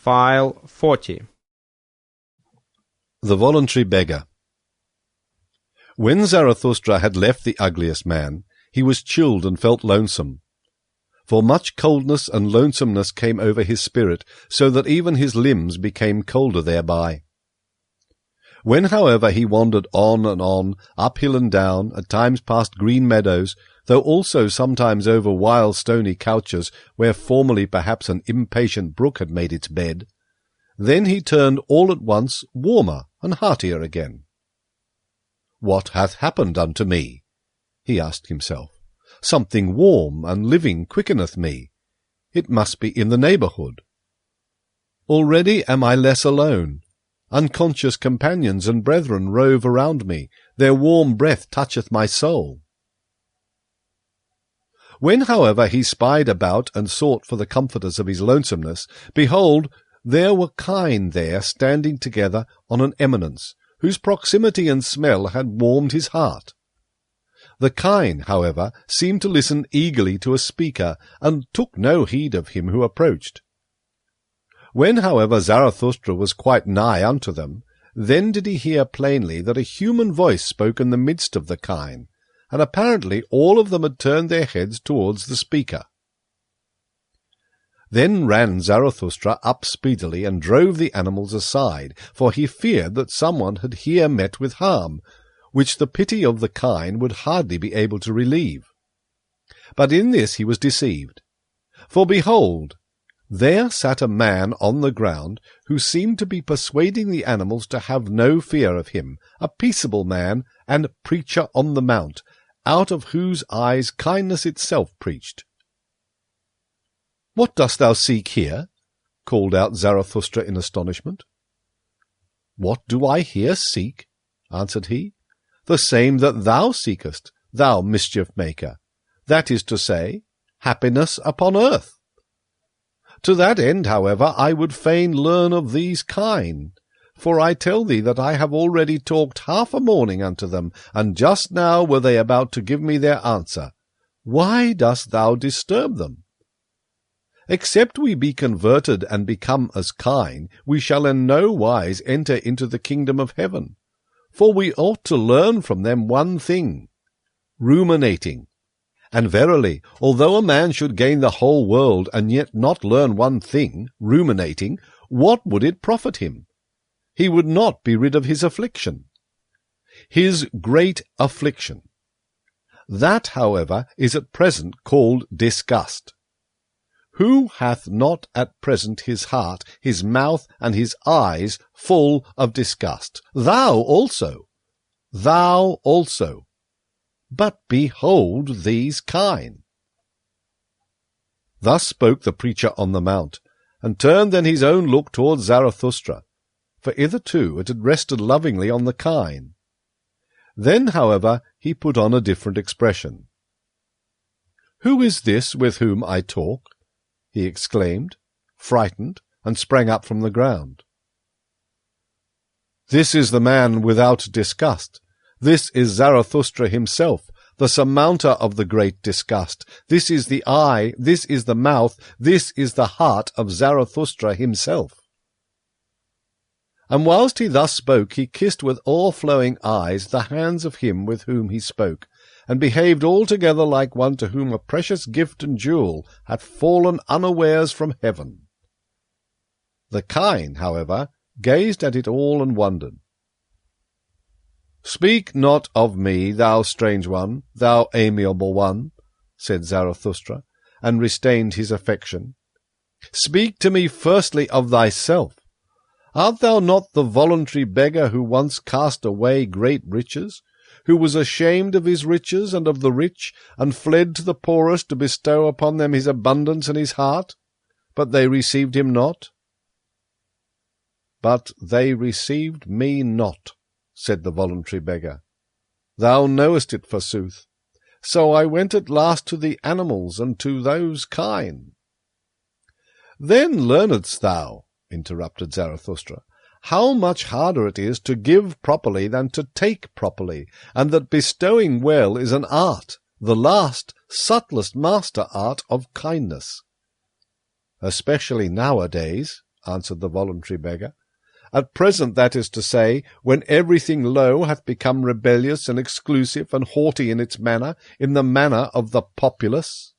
File 40. The Voluntary Beggar. When Zarathustra had left the ugliest man, he was chilled and felt lonesome. For much coldness and lonesomeness came over his spirit, so that even his limbs became colder thereby. When, however, he wandered on and on, up hill and down, at times past green meadows, though also sometimes over wild stony couches, where formerly perhaps an impatient brook had made its bed, then he turned all at once warmer and heartier again. "What hath happened unto me?" he asked himself. "Something warm and living quickeneth me. It must be in the neighbourhood. Already am I less alone. Unconscious companions and brethren rove around me. Their warm breath toucheth my soul." When, however, he spied about and sought for the comforters of his lonesomeness, behold, there were kine there standing together on an eminence, whose proximity and smell had warmed his heart. The kine, however, seemed to listen eagerly to a speaker, and took no heed of him who approached. When, however, Zarathustra was quite nigh unto them, then did he hear plainly that a human voice spoke in the midst of the kine, and apparently all of them had turned their heads towards the speaker. Then ran Zarathustra up speedily and drove the animals aside, for he feared that someone had here met with harm, which the pity of the kine would hardly be able to relieve. But in this he was deceived. For behold, there sat a man on the ground, who seemed to be persuading the animals to have no fear of him, a peaceable man and preacher on the mount, out of whose eyes kindness itself preached. "What dost thou seek here?" called out Zarathustra in astonishment. "What do I here seek?" answered he. "The same that thou seekest, thou mischief-maker, that is to say, happiness upon earth. To that end, however, I would fain learn of these kine, for I tell thee that I have already talked half a morning unto them, and just now were they about to give me their answer. Why dost thou disturb them? Except we be converted and become as kine, we shall in no wise enter into the kingdom of heaven. For we ought to learn from them one thing, ruminating. And verily, although a man should gain the whole world and yet not learn one thing, ruminating, what would it profit him? He would not be rid of his affliction. His great affliction. That, however, is at present called disgust. Who hath not at present his heart, his mouth, and his eyes full of disgust? Thou also. Thou also. But behold these kine. Thus spoke the preacher on the mount, and turned then his own look towards Zarathustra, for hitherto it had rested lovingly on the kine. Then, however, he put on a different expression. "Who is this with whom I talk?" he exclaimed, frightened, and sprang up from the ground. "This is the man without disgust. This is Zarathustra himself, the surmounter of the great disgust. This is the eye, this is the mouth, this is the heart of Zarathustra himself." And whilst he thus spoke, he kissed with o'erflowing eyes the hands of him with whom he spoke, and behaved altogether like one to whom a precious gift and jewel hath fallen unawares from heaven. The kine, however, gazed at it all and wondered. "Speak not of me, thou strange one, thou amiable one," said Zarathustra, and restrained his affection. "Speak to me firstly of thyself. Art thou not the voluntary beggar who once cast away great riches, who was ashamed of his riches and of the rich, and fled to the poorest to bestow upon them his abundance and his heart? But they received him not." "But they received me not," said the voluntary beggar. "Thou knowest it, forsooth. So I went at last to the animals and to those kine." "Then learnedst thou," interrupted Zarathustra, "how much harder it is to give properly than to take properly, and that bestowing well is an art, the last, subtlest master art of kindness. Especially nowadays, answered the voluntary beggar. At present, that is to say, when everything low hath become rebellious and exclusive and haughty in its manner, in the manner of the populace.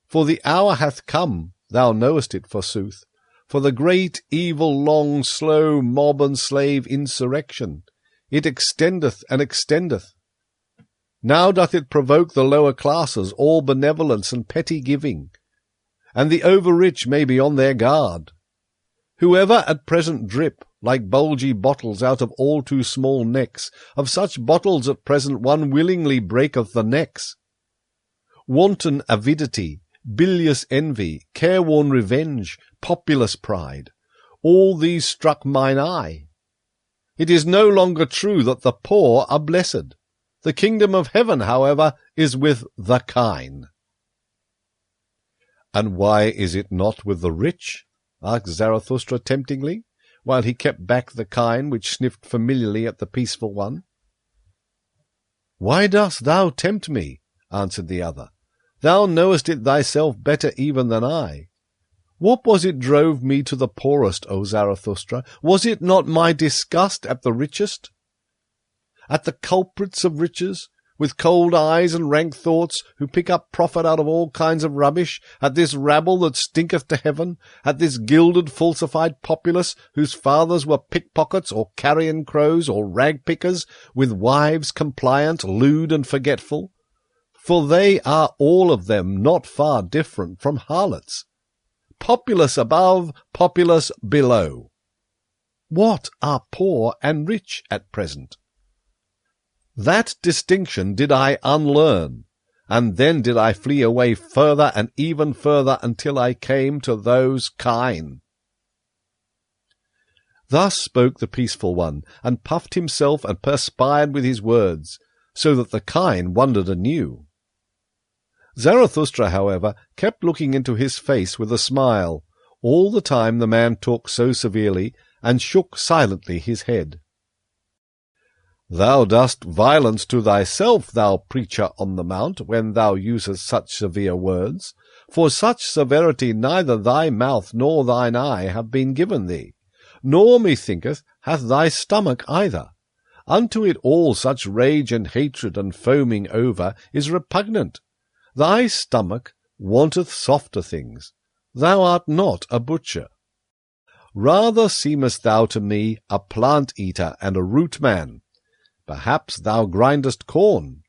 For the hour hath come, thou knowest it forsooth, for the great, evil, long, slow, mob and slave insurrection. It extendeth and extendeth. Now doth it provoke the lower classes, all benevolence and petty giving, and the over-rich may be on their guard. Whoever at present drip, like bulgy bottles out of all too small necks, of such bottles at present one willingly breaketh the necks. Wanton avidity, bilious envy, careworn revenge, populous pride, all these struck mine eye. It is no longer true that the poor are blessed. The kingdom of heaven, however, is with the kine. And why is it not with the rich? Asked Zarathustra temptingly, while he kept back the kine which sniffed familiarly at the peaceful one. Why dost thou tempt me? Answered the other. Thou knowest it thyself better even than I. What was it drove me to the poorest, O Zarathustra? Was it not my disgust at the richest? At the culprits of riches, with cold eyes and rank thoughts, who pick up profit out of all kinds of rubbish, at this rabble that stinketh to heaven, at this gilded, falsified populace, whose fathers were pickpockets, or carrion crows, or rag-pickers, with wives compliant, lewd, and forgetful? For they are all of them not far different from harlots. Populace above, populace below. What are poor and rich at present? That distinction did I unlearn, and then did I flee away further and even further until I came to those kine. Thus spoke the peaceful one, and puffed himself and perspired with his words, so that the kine wondered anew. Zarathustra, however, kept looking into his face with a smile. All the time the man talked so severely, and shook silently his head. Thou dost violence to thyself, thou preacher on the mount, when thou usest such severe words. For such severity neither thy mouth nor thine eye have been given thee, nor, methinketh, hath thy stomach either. Unto it all such rage and hatred and foaming over is repugnant. Thy stomach wanteth softer things. Thou art not a butcher. Rather seemest thou to me a plant-eater and a root-man. Perhaps thou grindest corn.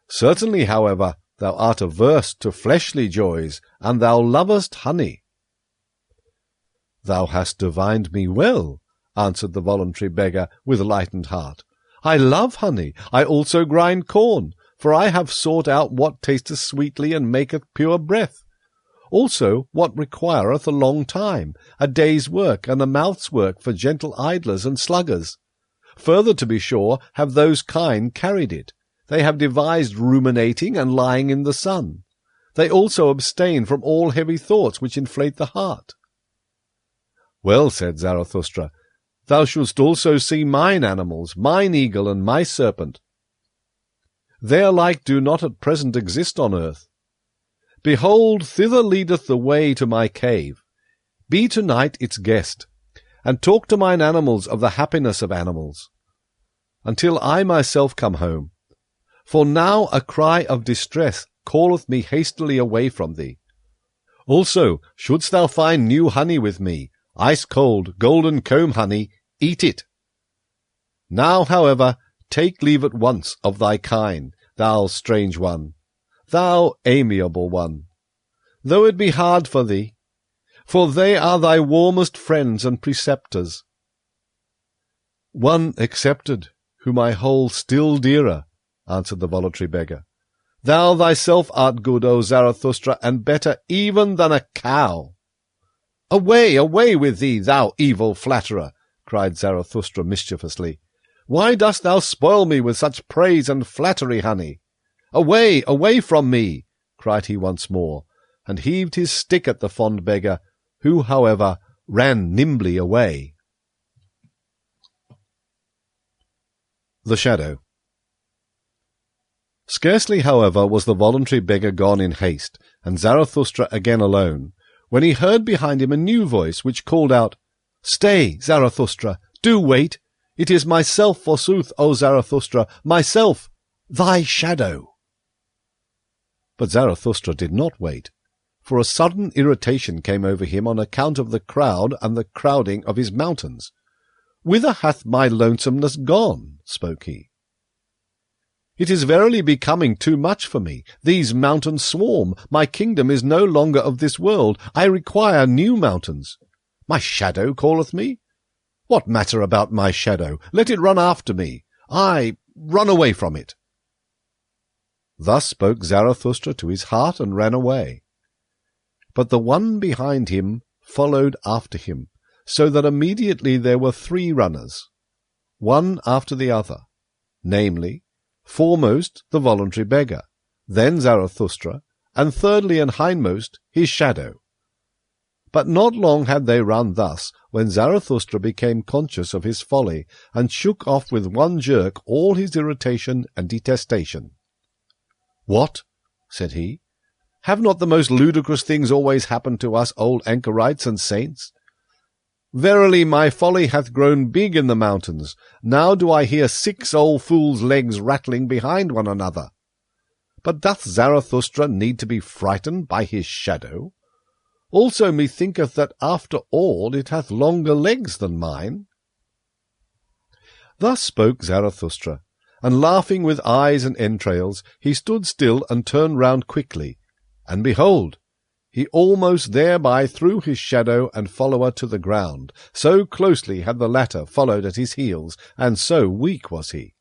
Certainly, however, thou art averse to fleshly joys, and thou lovest honey. Thou hast divined me well, answered the voluntary beggar with lightened heart. I love honey. I also grind corn, for I have sought out what tasteth sweetly and maketh pure breath. Also what requireth a long time, a day's work and a mouth's work for gentle idlers and sluggers. Further, to be sure, have those kine carried it. They have devised ruminating and lying in the sun. They also abstain from all heavy thoughts which inflate the heart. Well, said Zarathustra, thou shouldst also see mine animals, mine eagle and my serpent. Their like do not at present exist on earth. Behold, thither leadeth the way to my cave. Be to-night its guest, and talk to mine animals of the happiness of animals, until I myself come home. For now a cry of distress calleth me hastily away from thee. Also, shouldst thou find new honey with me, ice-cold, golden comb honey, eat it. Now, however, take leave at once of thy kine, thou strange one, thou amiable one, though it be hard for thee, for they are thy warmest friends and preceptors. One excepted, whom I hold still dearer, answered the voluntary beggar. Thou thyself art good, O Zarathustra, and better even than a cow. Away, away with thee, thou evil flatterer, cried Zarathustra mischievously. Why dost thou spoil me with such praise and flattery, honey? Away, away from me, cried he once more, and heaved his stick at the fond beggar, who, however, ran nimbly away. The Shadow. Scarcely, however, was the voluntary beggar gone in haste, and Zarathustra again alone, when he heard behind him a new voice which called out, "Stay, Zarathustra, do wait. It is myself, forsooth, O Zarathustra, myself, thy shadow." But Zarathustra did not wait, for a sudden irritation came over him on account of the crowd and the crowding of his mountains. "Whither hath my lonesomeness gone?" spoke he. "It is verily becoming too much for me. These mountains swarm. My kingdom is no longer of this world. I require new mountains. My shadow calleth me? What matter about my shadow? Let it run after me. I run away from it." Thus spoke Zarathustra to his heart and ran away. But the one behind him followed after him, so that immediately there were 3 runners, one after the other, namely, foremost the voluntary beggar, then Zarathustra, and thirdly and hindmost his shadow. But not long had they run thus, when Zarathustra became conscious of his folly, and shook off with one jerk all his irritation and detestation. "What?" said he. "Have not the most ludicrous things always happened to us old anchorites and saints? Verily my folly hath grown big in the mountains. Now do I hear 6 old fools' legs rattling behind one another. But doth Zarathustra need to be frightened by his shadow? Also methinketh that after all it hath longer legs than mine." Thus spoke Zarathustra, and laughing with eyes and entrails, he stood still and turned round quickly, and behold, he almost thereby threw his shadow and follower to the ground, so closely had the latter followed at his heels, and so weak was he.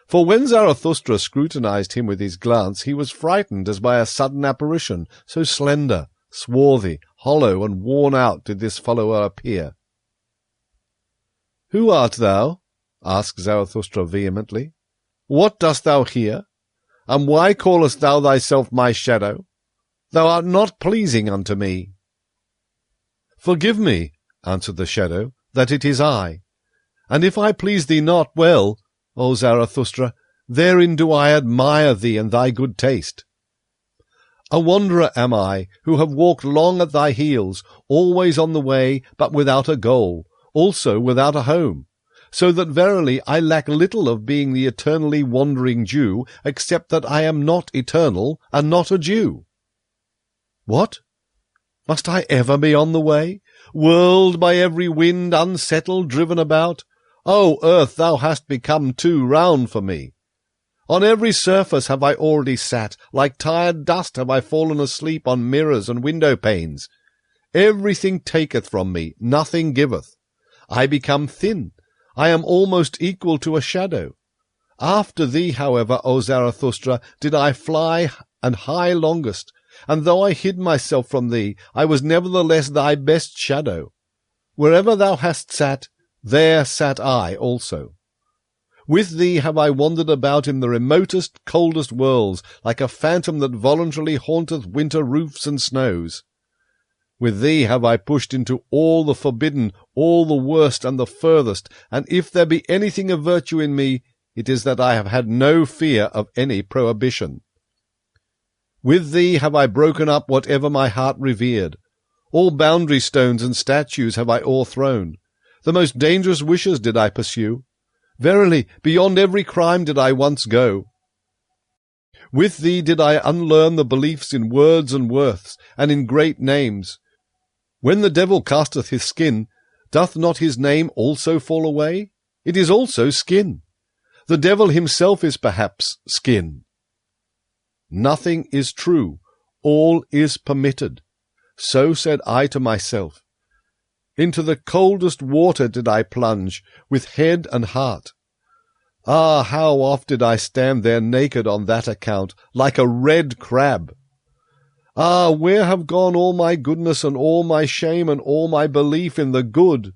For when Zarathustra scrutinized him with his glance, he was frightened as by a sudden apparition, so slender, swarthy, hollow, and worn out did this follower appear. "Who art thou?" asked Zarathustra vehemently. "What dost thou here? And why callest thou thyself my shadow? Thou art not pleasing unto me." "Forgive me," answered the shadow, "that it is I. And if I please thee not, well, O Zarathustra, therein do I admire thee and thy good taste. A wanderer am I, who have walked long at thy heels, always on the way, but without a goal, also without a home, so that verily I lack little of being the eternally wandering Jew, except that I am not eternal and not a Jew. What? Must I ever be on the way, whirled by every wind, unsettled, driven about? O earth, thou hast become too round for me. On every surface have I already sat, like tired dust have I fallen asleep on mirrors and window-panes. Everything taketh from me, nothing giveth. I become thin, I am almost equal to a shadow. After thee, however, O Zarathustra, did I fly and high longest, and though I hid myself from thee, I was nevertheless thy best shadow. Wherever thou hast sat, there sat I also. With thee have I wandered about in the remotest, coldest worlds, like a phantom that voluntarily haunteth winter roofs and snows. With thee have I pushed into all the forbidden, all the worst and the furthest, and if there be anything of virtue in me, it is that I have had no fear of any prohibition. With thee have I broken up whatever my heart revered. All boundary stones and statues have I o'erthrown. The most dangerous wishes did I pursue. Verily, beyond every crime did I once go. With thee did I unlearn the beliefs in words and worths, and in great names. When the devil casteth his skin, doth not his name also fall away? It is also skin. The devil himself is perhaps skin. Nothing is true, all is permitted. So said I to myself. Into the coldest water did I plunge, with head and heart. Ah, how oft did I stand there naked on that account, like a red crab! Ah, where have gone all my goodness and all my shame and all my belief in the good?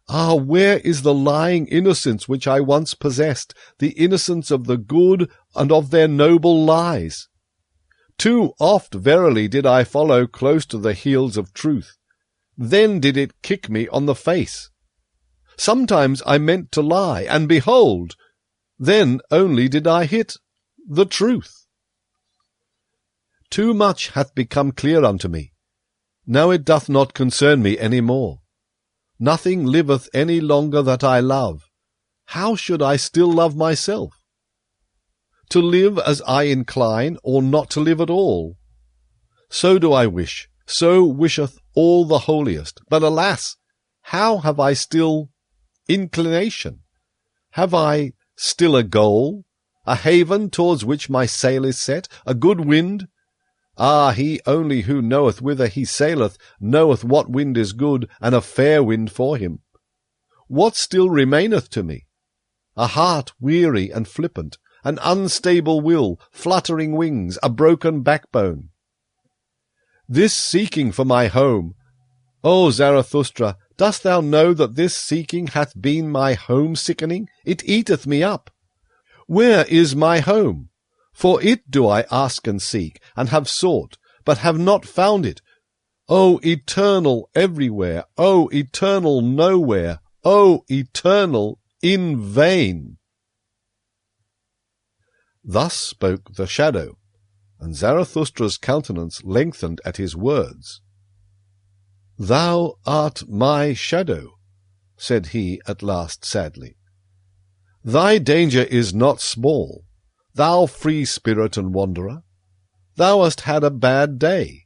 Ah, where is the lying innocence which I once possessed, the innocence of the good and of their noble lies? Too oft, verily, did I follow close to the heels of truth. Then did it kick me on the face. Sometimes I meant to lie, and behold, then only did I hit the truth. Too much hath become clear unto me. Now it doth not concern me any more. Nothing liveth any longer that I love. How should I still love myself? To live as I incline, or not to live at all? So do I wish, so wisheth all the holiest. But alas, how have I still inclination? Have I still a goal, a haven towards which my sail is set, a good wind? Ah, he only who knoweth whither he saileth knoweth what wind is good, and a fair wind for him. What still remaineth to me? A heart weary and flippant, an unstable will, fluttering wings, a broken backbone. This seeking for my home, O Zarathustra, dost thou know that this seeking hath been my home-sickening? It eateth me up. Where is my home? For it do I ask and seek, and have sought, but have not found it. O eternal everywhere, O eternal nowhere, O eternal in vain. Thus spoke the shadow, and Zarathustra's countenance lengthened at his words. Thou art my shadow, said he at last sadly. Thy danger is not small, thou free spirit and wanderer. Thou hast had a bad day.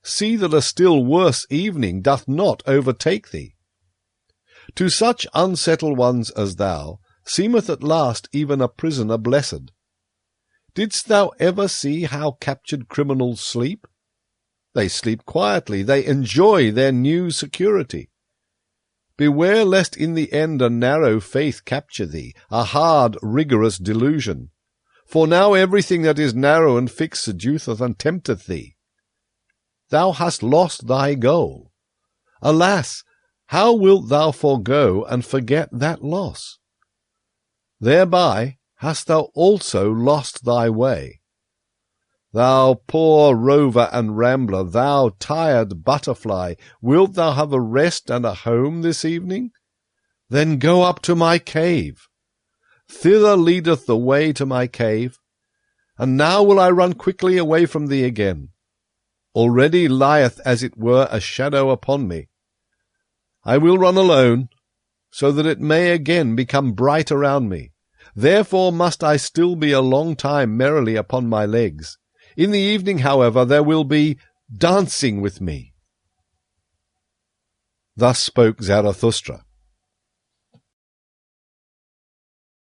See that a still worse evening doth not overtake thee. To such unsettled ones as thou seemeth at last even a prisoner blessed. Didst thou ever see how captured criminals sleep? They sleep quietly, they enjoy their new security. Beware lest in the end a narrow faith capture thee, a hard, rigorous delusion. For now everything that is narrow and fixed seduceth and tempteth thee. Thou hast lost thy goal. Alas, how wilt thou forego and forget that loss? Thereby hast thou also lost thy way. Thou poor rover and rambler, thou tired butterfly, wilt thou have a rest and a home this evening? Then go up to my cave. Thither leadeth the way to my cave, and now will I run quickly away from thee again. Already lieth as it were a shadow upon me. I will run alone, so that it may again become bright around me. Therefore must I still be a long time merrily upon my legs. In the evening, however, there will be dancing with me. Thus spoke Zarathustra.